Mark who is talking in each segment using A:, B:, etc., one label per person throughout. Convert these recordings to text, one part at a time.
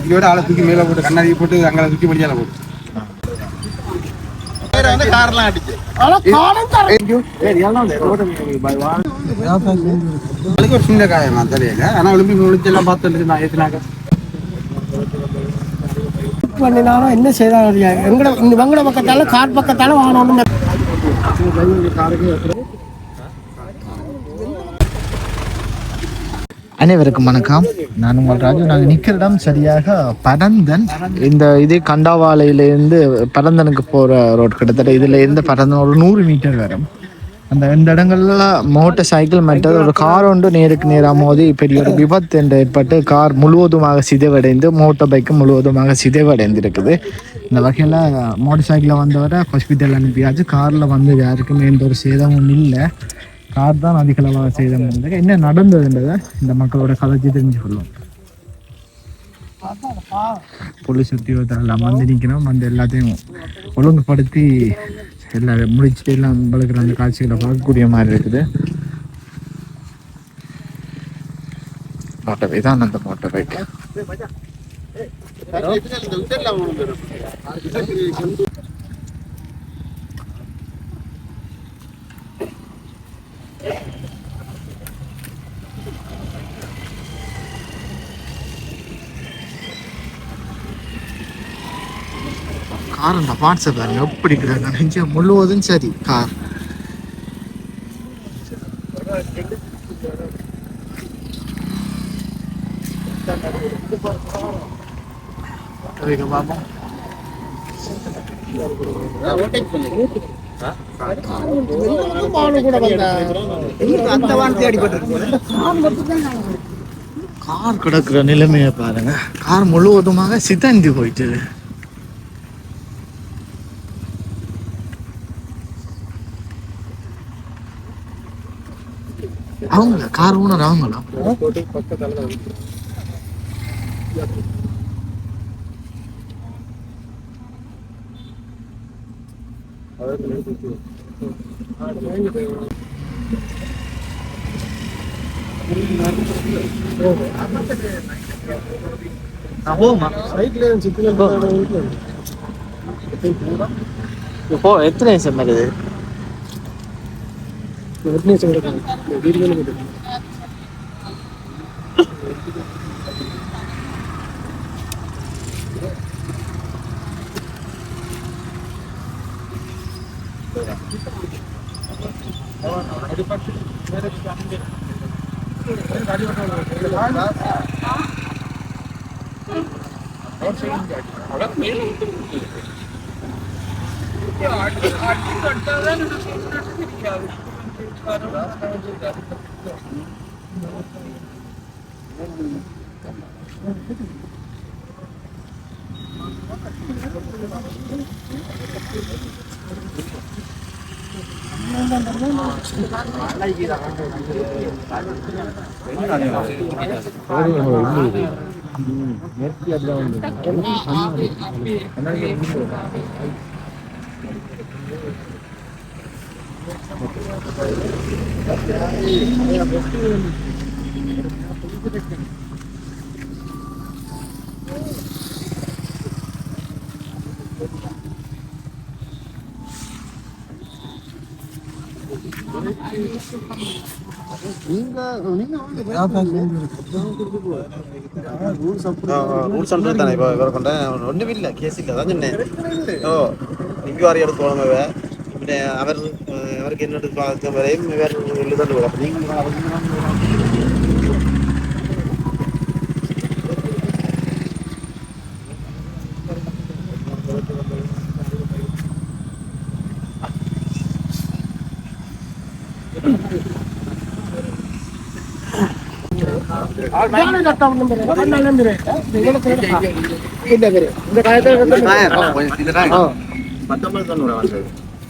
A: இதோட ஆளை தூக்கி மேல போட்டு கண்ணாடி போட்டு அங்கே தூக்கி முடியால போட்டு கார்லாம் அடிச்சு ஒரு சின்ன காயமா தெரியல. ஆனா ஒலிம்பி முடிச்செல்லாம் பார்த்து நான் ஏற்றினாக்க
B: பண்ணினாலும் என்ன செய்தாலும் எங்கட இந்த வங்கட பக்கத்தால கார் பக்கத்தால வாங்கணும்.
C: அனைவருக்கும் வணக்கம். நான் உங்கள் ராஜு. நாங்கள் நிற்கிற இடம் சரியாக பரந்தன். இந்த இது கண்டாவாலையிலேருந்து பரந்தனுக்கு போகிற ரோட். கிட்டத்தட்ட இதில் இருந்து பரந்தன் ஒரு 100 மீட்டர் வரும். இந்த இடங்கள்ல மோட்டார் சைக்கிள் மற்றது ஒரு கார் ஒன்று நேருக்கு நேராக மோதி பெரிய ஒரு விபத்து என்று ஏற்பட்டு கார் முழுவதுமாக சிதைவடைந்து மோட்டார் பைக்கு முழுவதுமாக சிதைவடைந்திருக்குது. இந்த வகையில் மோட்டார் சைக்கிளில் வந்தவரை ஹாஸ்பிட்டல் அனுப்பியாச்சு. காரில் வந்து யாருக்குமே எந்த ஒரு சேதமும் இல்லை. கார் தான் அதிகளவாக சேதம் இருந்தது. என்ன நடந்ததுன்றதை இந்த மக்களோட கதைச்சி தெரிஞ்சு கொள்ளும். போலீஸ் உத்தியோகத்தெல்லாம் வந்து நிற்கணும். வந்து எல்லாத்தையும் ஒழுங்குபடுத்தி எல்லாம் முடிச்சுட்டு எல்லாம் பழக்கிற அந்த காட்சிகளை பார்க்கக்கூடிய மாதிரி இருக்குது. மோட்டார் பைக் தான் அந்த மோட்டார் பைக். கார் அந்த பார்ட்ஸை பாருங்க எப்படி இருக்கிறாங்க. நெஞ்ச முழுவதும் சரி கார். பார்ப்போம். கார் கிடக்குற நிலைமையை பாருங்க. கார் முழுவதுமாக சிதந்தி போயிட்டு. அவங்கள கார் ஓனர் அவங்களா? இப்போ எத்தனை நிமிஷம் இருக்குது? ஒண்ணுமே இல்ல கேஸ் இல்ல தான் சொன்னேன். இன்குவாரி எடுத்து போனவ அவருக்கு என்ன வரையும் வேற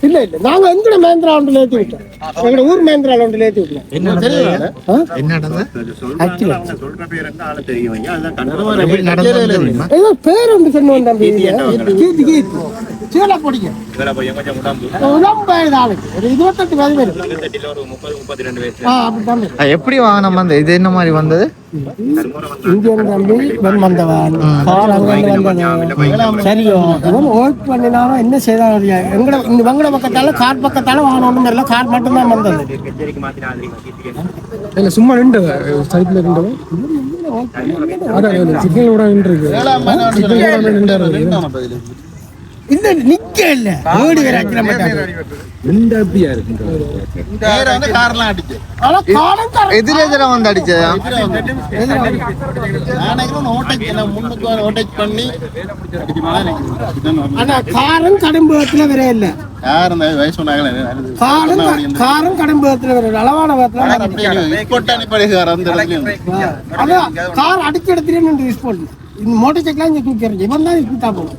C: இல்ல இல்ல நாங்க எங்க மேந்திரா ஒன்றில் ஏற்றி விட்டோம். எங்க ஊர் மேந்திரா ஒன்றில் ஏற்றி விட்டோம். பேர் ஒன்று சொன்னோம் தம்பி. கீர்த்தி
B: சீலை பிடிக்கும். உடம்பு வயது ஆளுக்கு ஒரு 28 வயது வரும். அப்படித்தான் வரும்.
C: எப்படி வாகனம் வந்தது? இது என்ன மாதிரி வந்தது?
B: இந்தியன் தம்பி வெண் வந்தவன் கார் அங்கிருந்து வந்தது. சரியோ இவன் ஒர்க் பண்ணினாலும் என்ன செய்தாலும் எங்கட இந்த வங்கட பக்கத்தால கார் பக்கத்தால வாங்கணும் தெரியல. கார் மட்டும்தான் வந்தது.
D: இல்ல சும்மா நின்று சைட்ல நின்று அதான் சிக்னலோட நின்று
B: இந்த நிக்க இல்ல ஓடி வேற அக்கிர மாட்டாங்க.
D: இந்த அப்படியா இருக்கு
B: ஆனா காலம் கார்
C: எதிர எதிர வந்து அடிச்சதா?
B: ஆனா காரும் கடும்பத்துல வேற இல்ல. காரும் கடும்பத்துல வேற அளவான அதான் கார் அடிச்ச இடத்துல நின்று ஸ்போர்ட். இந்த மோட்டர் சைக்கிள் இங்க தூக்கி எறிஞ்சு இவன் தான் ஸ்பீட்டா போகும்.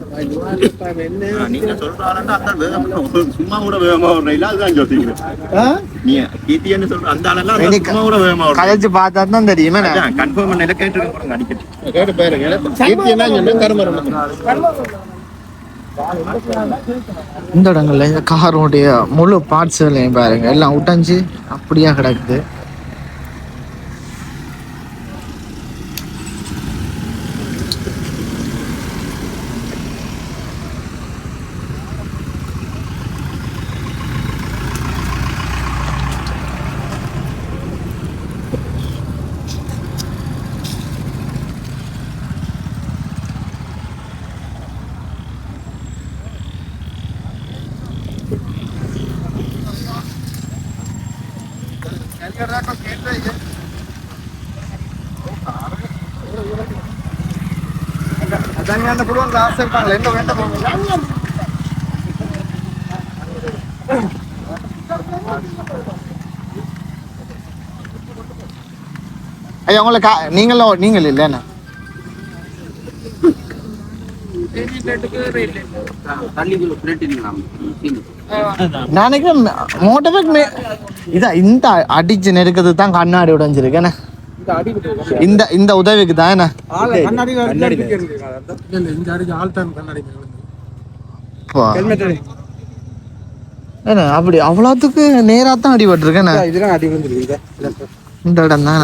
E: சும்மா கூட வேகமா ஓடுறீங்களா? அதுதான் சொல்றீங்க. நீங்க கீர்த்தின்னு சொல்ற அந்த ஆளெல்லாம் சும்மா கூட வேகமா ஓடுறீங்க.
C: கலைச்சு பார்த்தா தான் தெரியும்.
E: கன்ஃபார்ம் பண்ணல கேட்டுருக்க போறாங்க அடிக்கடி. கேட்டு பாருங்க. கீர்த்தி என்ன சொல்லு கர்மரம்.
C: இந்த இடங்கள்ல இந்த காரோடைய முழு பார்ட்ஸ்களையும் பாருங்க எல்லாம் உடைஞ்சு அப்படியா கிடக்குது. ஐயா உங்களை நீங்கள் இல்லைண்ணா நாளைக்கு மோட்டர் இதான் இந்த அடிச்சு நெருக்கிறது தான் கண்ணாடி உடைஞ்சிருக்கேண்ணே. இந்த உதவிக்கு தான் என்ன அப்படி அவ்வளோத்துக்கு நேரா தான் அடிபட்டிருக்கேன். இந்த இடம் தான்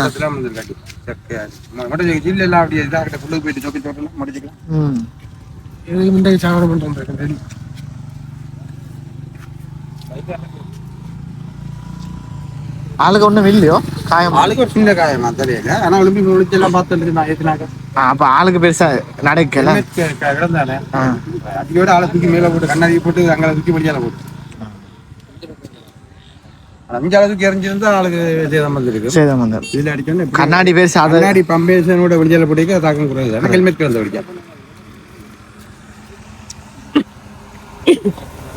C: ஆளுக்கு ஒண்ணும் இல்லையோ காயம்?
A: ஆளுக்கு ஒரு சின்ன காயமா தெரியல. ஆனா ஒலிம்பி முடிச்செல்லாம் பார்த்து
C: அப்ப ஆளுக்கு பெருசா நடக்கல
A: கிடந்தானே அடியோட ஆளை தூக்கி மேல போட்டு கண்ணாடி போட்டு அங்கே தூக்கி முடியால போட்டு 5 அளவுக்கு எரிஞ்சிருந்தா ஆளுக்கு சேதம் வந்திருக்கு.
C: சேதம் வந்து
A: இதுல அடிச்சோன்னு
C: கண்ணாடி பெருசா
A: கண்ணாடி பம்பேஷனோட வெளியால போட்டு தாக்கம் குறையாது. ஹெல்மெட் கிடந்த வெடிக்காது.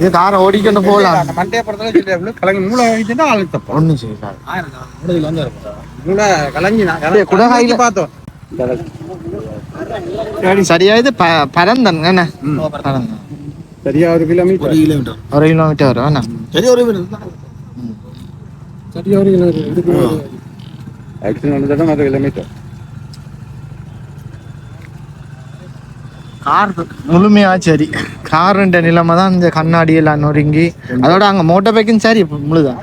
C: இது காரை ஓடிக்கொண்டு போகலாம்.
A: மண்டையை பொறுத்தவரை கலங்கி மூளை வச்சுட்டா ஆளுக்கு தப்போம்.
C: ஒன்றும் செய்யலாம்.
A: மூளை கலங்கி
C: குடகாயில
A: பார்த்தோம்.
C: சரியா இது பரந்தன் என்ன
A: சரியா 1 கிலோமீட்டர்
C: 1 கிலோமீட்டர் வரும் என்ன
A: சரி 1 கிலோமீட்டர்
D: சரியா 1 கிலோமீட்டர்
A: ஆக்சிடென்ட் நடந்தா 1 கிலோமீட்டர்.
C: கார் முழுமையா சரி. காருன்ற நிலைமை தான் இந்த கண்ணாடி எல்லாம் நொறுங்கி அதோட அங்க மோட்டர் பைக்கும் சரி முழுதான்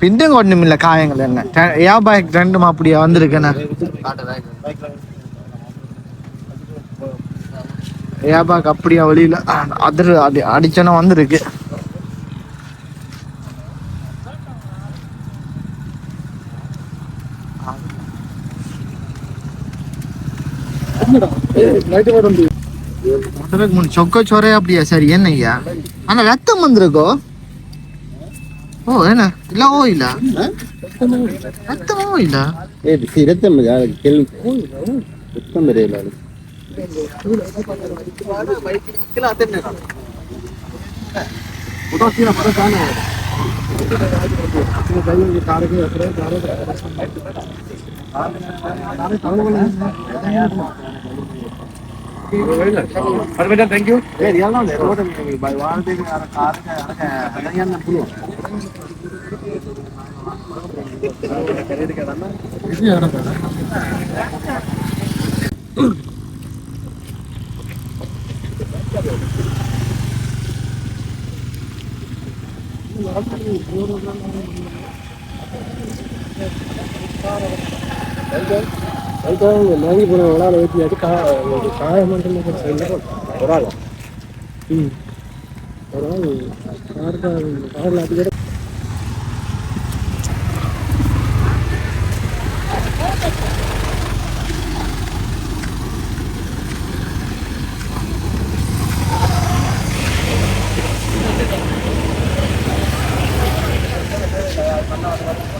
C: பின்னுங்க ஒண்ணும் இல்லை காயங்கள் என்ன பைக் ரெண்டும் அப்படியா வந்திருக்கேண்ணா. ஏபாக் அப்படியா வழியில அடிச்சோன்னா வந்திருக்கு. சொக்க சோரே அப்படியா சரி என்ன ஐயா? ஆனா ரத்தம் வந்திருக்கோ? ஓ என்ன இல்ல ஓ இல்ல ரத்தமோ இல்ல
E: ரத்தம் ரத்தம் தெரியல.
A: Thank you.
D: வாங்கி போன விளாட ஏற்றியாச்சு காயம் மட்டும் ஒரு ஆள் ஒரு ஆள் காரில் அது
B: பண்ண